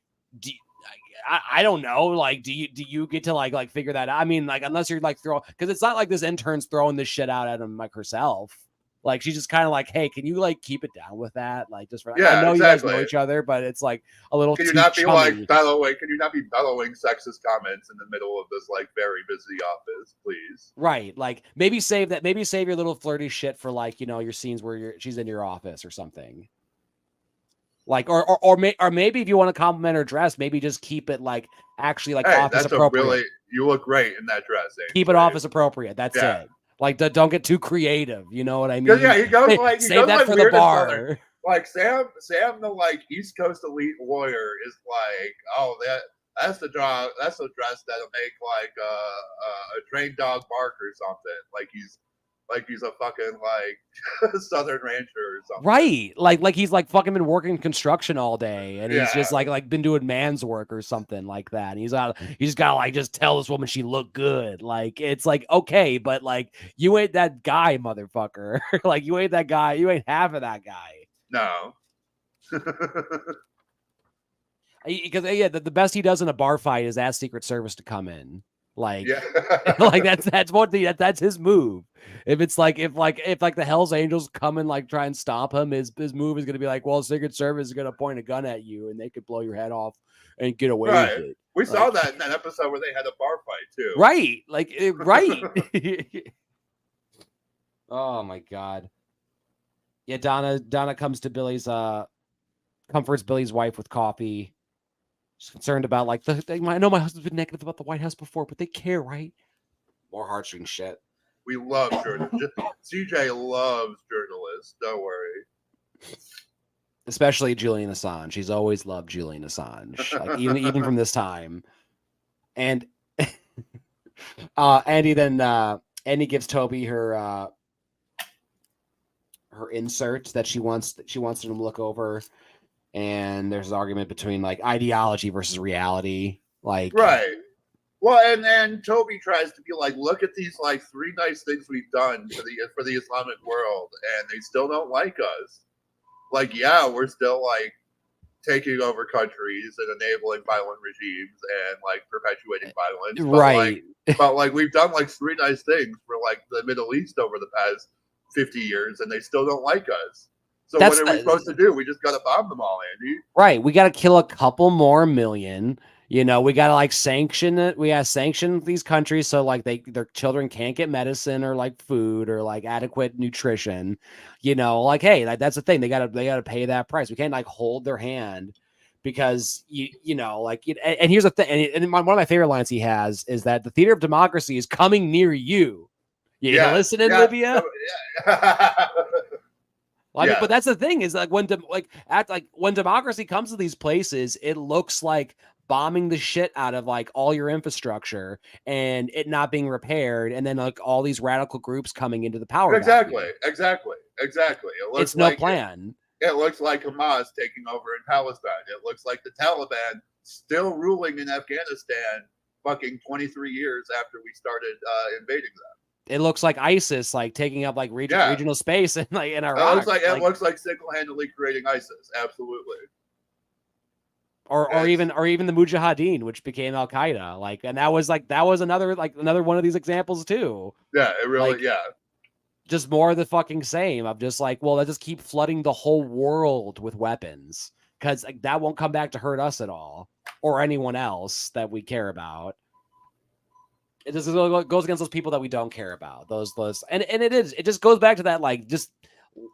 I don't know. Like, do you get to like figure that out? I mean, like, unless you're like because it's not like this intern's throwing this shit out at him like herself. Like, she's just kind of like, hey, can you like keep it down with that? Like, just for I know you guys know each other, but it's like a little. Can you not be like bellowing? Can you not be bellowing sexist comments in the middle of this like very busy office, please? Right. Like, maybe save that. Maybe save your little flirty shit for like, you know, your scenes where she's in your office or something. Like, or maybe if you want to compliment her dress, maybe just keep it like actually like office appropriate. You look great in that dress. Keep it office appropriate. That's it. Like, don't get too creative. You know what I mean? Yeah, he goes like save that for the bar. Like Sam, the like East Coast elite lawyer is like, oh, that's the dress that'll make like a trained dog bark or something. Like he's a fucking like Southern rancher or something. Right. Like he's like fucking been working construction all day and he's just like been doing man's work or something like that. And he's just gotta like just tell this woman she looked good. Like, it's like, okay, but like, you ain't that guy, motherfucker. Like, you ain't that guy. You ain't half of that guy. No. Because the best he does in a bar fight is ask Secret Service to come in. Like, like that's his move. If it's like if the Hell's Angels come and like try and stop him, his move is gonna be like, well, Secret Service is gonna point a gun at you and they could blow your head off and get away with it. We saw that in that episode where they had a bar fight too. Right. Like, right. Oh my God. Yeah, Donna comes to Billy's comforts Billy's wife with coffee. She's concerned about like I know my husband's been negative about the White House before, but they care, right? More heartstring shit. We love journalists. CJ loves journalists. Don't worry. Especially Julian Assange. She's always loved Julian Assange, like, even from this time. And Andy gives Toby her insert that she wants him to look over. And there's an argument between like ideology versus reality. Like, right. Well, and Toby tries to be like, look at these like 3 nice things we've done for the Islamic world, and they still don't like us. Like, yeah, we're still like taking over countries and enabling violent regimes and like perpetuating violence. Right. But like we've done like 3 nice things for like the Middle East over the past 50 years, and they still don't like us. So what are we supposed to do? We just got to bomb them all, Andy. Right. We got to kill a couple more million. You know, we got to like sanction it. We got to sanction these countries so like their children can't get medicine or like food or like adequate nutrition. You know, like, hey, like, that's the thing. They got to pay that price. We can't like hold their hand because you know, like, and here's the thing. And one of my favorite lines he has is that the theater of democracy is coming near you. You listening, Libya? Well, I mean, but that's the thing is like when democracy comes to these places, it looks like bombing the shit out of like all your infrastructure and it not being repaired, and then like all these radical groups coming into the power. Exactly. It's no plan. It looks like Hamas taking over in Palestine. It looks like the Taliban still ruling in Afghanistan, fucking 23 years after we started invading them. It looks like ISIS, like taking up like regional space in like in Iraq. It looks like single-handedly creating ISIS. Absolutely. Or even the Mujahideen, which became Al Qaeda. Like, and that was another one of these examples too. Yeah, it really Just more of the fucking same. I'm just like, well, let's just keep flooding the whole world with weapons because like that won't come back to hurt us at all or anyone else that we care about. It just goes against those people that we don't care about. Those it just goes back to that like just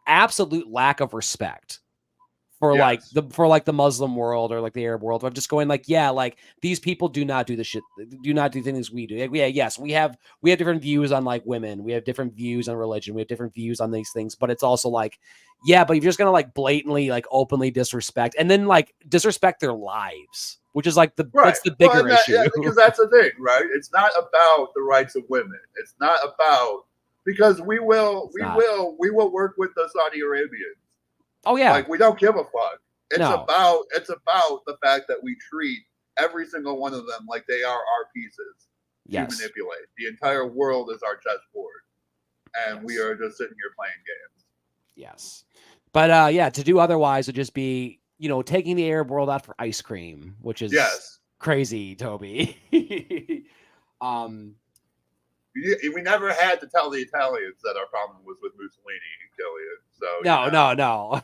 absolute lack of respect for like the Muslim world or like the Arab world. I'm just going like, yeah, like these people do not do the shit, do not do things we do. Like, yeah, yes, we have different views on like women, we have different views on religion, we have different views on these things, but it's also like, yeah, but you're just gonna like blatantly, like openly disrespect and then like disrespect their lives, which is like that's the bigger issue. Yeah, because that's the thing, right? It's not about the rights of women. It's not about, because we will work with the Saudi Arabians. Oh yeah, like we don't give a fuck. It's No. about the fact that we treat every single one of them like they are our pieces to manipulate. The entire world is our chessboard, and we are just sitting here playing games. Yes, but yeah, to do otherwise would just be, you know, taking the Arab world out for ice cream, which is crazy, Toby. We never had to tell the Italians that our problem was with Mussolini and Killian. So no.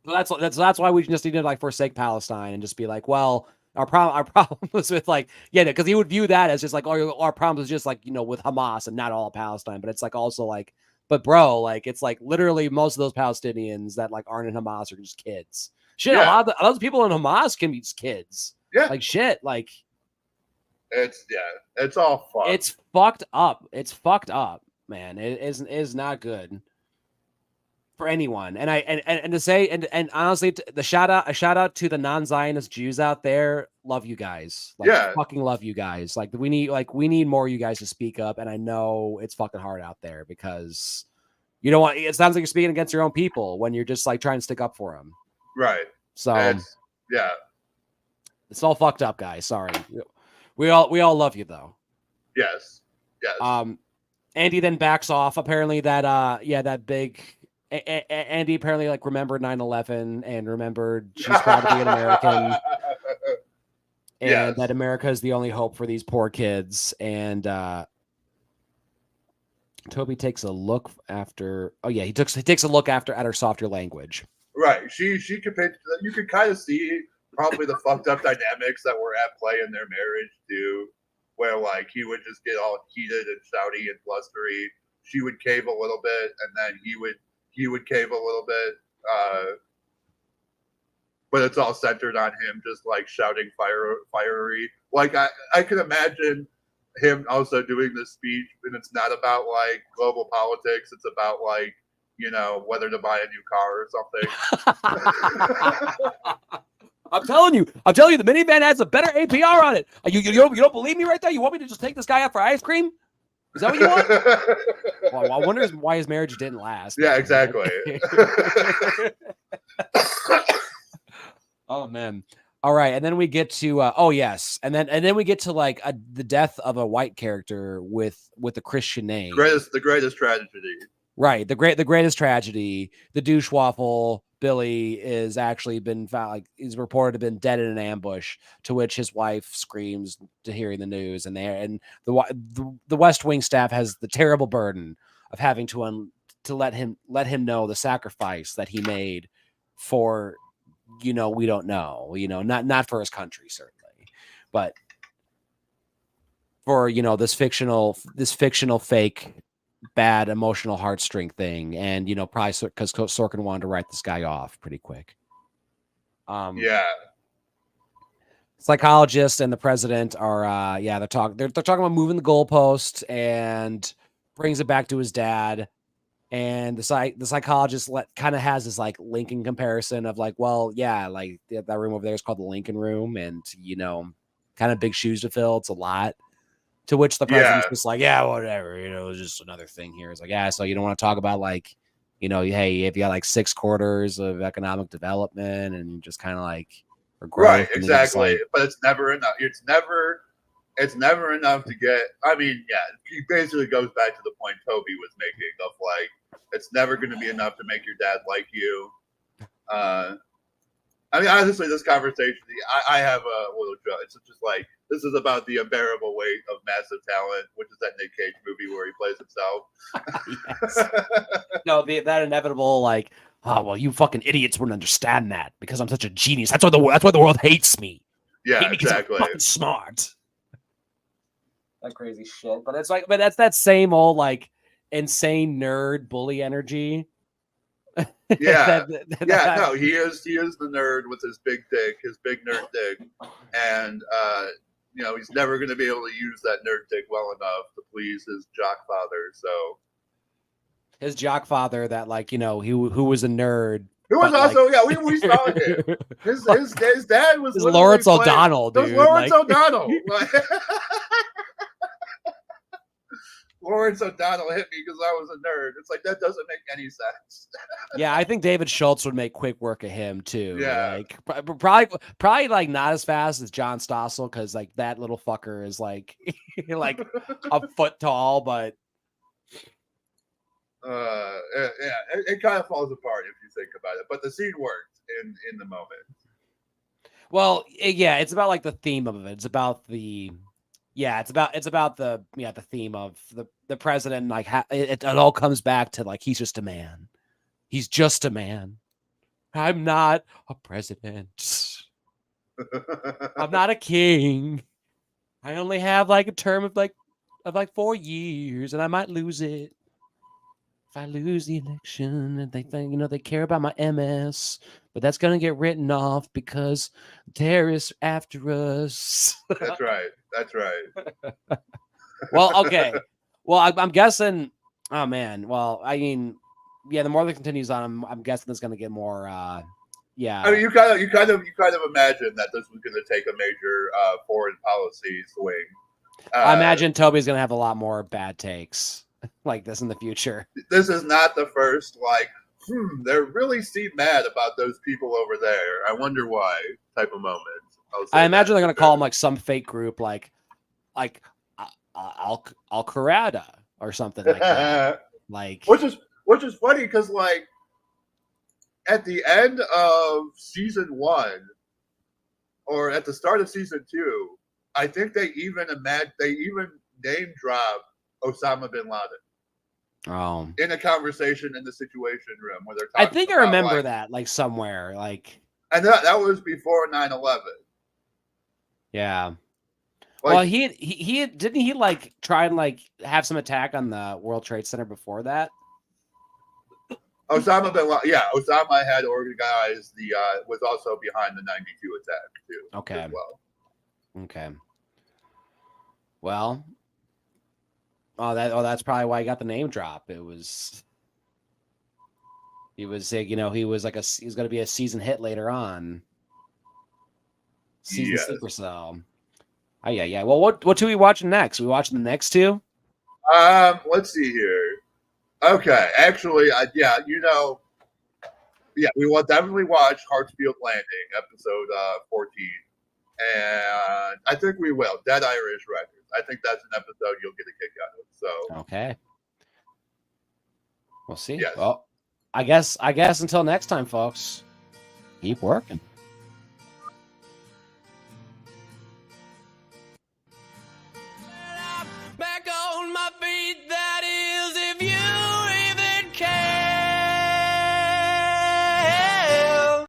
That's why we just need to like forsake Palestine and just be like, well, our problem was with like, yeah, because he would view that as just like, oh, our problem is just like, you know, with Hamas and not all of Palestine, but it's like also like, but bro, like it's like literally most of those Palestinians that like aren't in Hamas are just kids. Shit, a lot of those people in Hamas can be just kids. Yeah, like shit, like it's all fucked. It's fucked up. It's fucked up, man. It is not good for anyone. And to say and honestly, a shout out to the non-Zionist Jews out there. Love you guys. Like, fucking love you guys. Like we need more of you guys to speak up. And I know it's fucking hard out there because you don't want. It sounds like you're speaking against your own people when you're just like trying to stick up for them. Right. So it's all fucked up, guys. Sorry. We all love you though. Yes. Andy then backs off. Apparently that big Andy apparently like remembered 9/11 and remembered she's proud to be an American. And that America is the only hope for these poor kids. And Toby takes a look after. Oh yeah, he takes a look at her softer language. Right. She could. You could kind of see probably the fucked up dynamics that were at play in their marriage too, where like he would just get all heated and shouty and blustery. She would cave a little bit, and then he would cave a little bit. But it's all centered on him just like shouting fiery. Like I can imagine him also doing this speech, and it's not about like global politics. It's about like, you know, whether to buy a new car or something. I'm telling you, the minivan has a better APR on it. You don't believe me right there? You want me to just take this guy out for ice cream? Is that what you want? Well, I wonder why his marriage didn't last. Yeah, exactly. Oh man. All right, and then we get to and then we get to like the death of a white character with a Christian name. The greatest tragedy. Right, the greatest tragedy. The douche waffle Billy is actually been found, like he's reported to have been dead in an ambush. To which his wife screams to hearing the news, and the West Wing staff has the terrible burden of having to let him know the sacrifice that he made for, you know, we don't know, you know, not for his country certainly, but for, you know, this fictional fake bad emotional heartstring thing. And, you know, probably because Sorkin wanted to write this guy off pretty quick. Psychologist and the president are they're talking about moving the goalpost and brings it back to his dad. And the psychologist kind of has this like Lincoln comparison of like, well, yeah, like that room over there is called the Lincoln Room, and, you know, kind of big shoes to fill. It's a lot. To which the president's just like, yeah, whatever, you know, it's just another thing here. It's like, yeah, so you don't want to talk about like, you know, hey, if you got like 6 quarters of economic development and just kind of like, right, exactly. But it's never enough. It's never enough to get. I mean, yeah, he basically goes back to the point Toby was making of like, it's never going to be enough to make your dad like you. I mean, honestly, this conversation, I have a little joke. It's just like, this is about the unbearable weight of massive talent, which is that Nick Cage movie where he plays himself. No, that inevitable, like, oh, well, you fucking idiots wouldn't understand that because I'm such a genius. That's why the world hates me. Yeah, exactly. I'm fucking smart. That crazy shit. But it's like, that's that same old, like, insane nerd bully energy. Yeah, yeah. No, he is the nerd with his big dick, his big nerd dick, and he's never going to be able to use that nerd dick well enough to please his jock father. So his jock father, that who was a nerd. Who was also we saw him. His dad was Lawrence O'Donnell, dude. Lawrence O'Donnell. Lawrence O'Donnell hit me because I was a nerd. It's like, that doesn't make any sense. Yeah, I think David Schultz would make quick work of him too. Yeah, probably like not as fast as John Stossel, because like that little fucker is like like a foot tall, but it kind of falls apart if you think about it. But the scene worked in the moment. Well, yeah, it's about like the theme of it. It's about the the theme of the president. Like it all comes back to like, he's just a man. He's just a man. I'm not a president. I'm not a king. I only have like a term of like 4 years, and I might lose it. If I lose the election, and they think, they care about my MS, but that's going to get written off because terrorists are after us. That's right. That's right. Well, okay. Well, I'm guessing. Oh man. Well, I mean, yeah. The more that continues on, I'm guessing it's going to get more. Yeah. I mean, you kind of imagine that this was going to take a major foreign policy swing. I imagine Toby's going to have a lot more bad takes like this in the future. This is not the first, they really seem mad about those people over there. I wonder why type of moment. I imagine they're going to call them like some fake group, like Al Qaeda or something like that. Like, which is funny because like at the end of season 1 or at the start of season 2, I think they even name dropped Osama bin Laden. In a conversation in the Situation Room where they're talking. I think I remember that like somewhere, like, and that was before 9/11. Yeah. Well, he didn't he like try and like have some attack on the World Trade Center before that? Osama bin Laden, yeah, Osama had organized was also behind the 92 attack too. Okay. As well. Okay. Well, that's probably why he got the name drop. He was like, he was going to be a season hit later on. Season 6 or so. Oh yeah. Well, what are we watching next? Are we watching the next two? Let's see here. Okay, actually, we will definitely watch Hartsfield Landing, episode 14, and I think we will. Dead Irish Records. I think that's an episode you'll get a kick out of. So okay, we'll see. Yes. Well, I guess until next time, folks. Keep working.